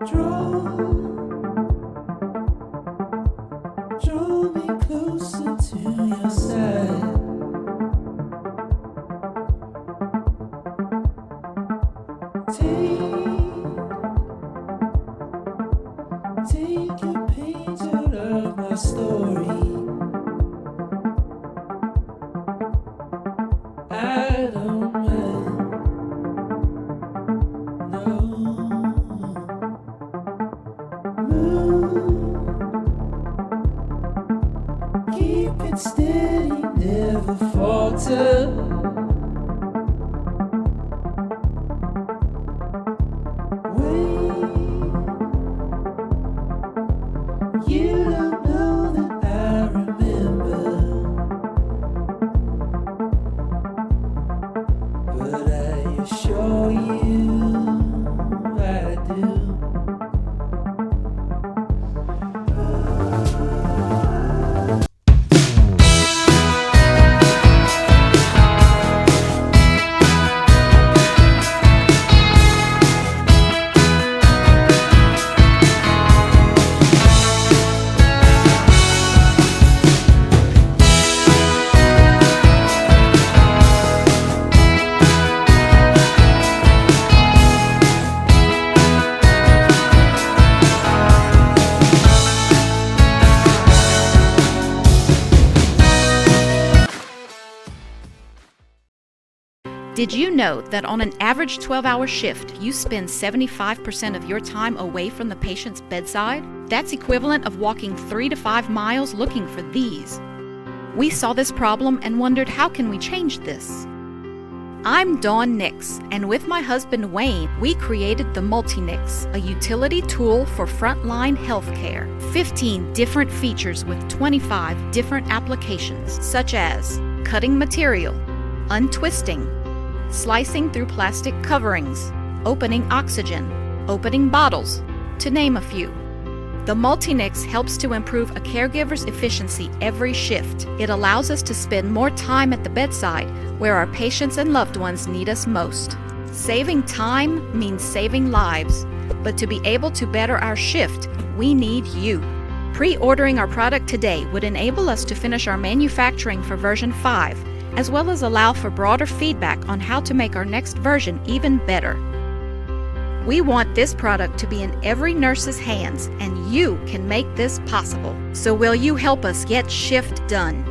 Draw me closer to your side. Take your page out of my story. I don't mind. No. Move. Keep it steady, never falter. You don't know that I remember, but I assure you I do. Did you know that on an average 12-hour shift, you spend 75% of your time away from the patient's bedside? That's equivalent of walking 3 to 5 miles looking for these. We saw this problem and wondered, how can we change this? I'm Dawn Nix, and with my husband Wayne, we created the Multi-Nix, a utility tool for frontline healthcare. 15 different features with 25 different applications, such as cutting material, untwisting, slicing through plastic coverings, opening oxygen, opening bottles, to name a few. The Multi-Nix helps to improve a caregiver's efficiency every shift. It allows us to spend more time at the bedside where our patients and loved ones need us most. Saving time means saving lives, but to be able to better our shift, we need you. Pre-ordering our product today would enable us to finish our manufacturing for version 5, as well as allow for broader feedback on how to make our next version even better. We want this product to be in every nurse's hands, and you can make this possible. So will you help us get shift done?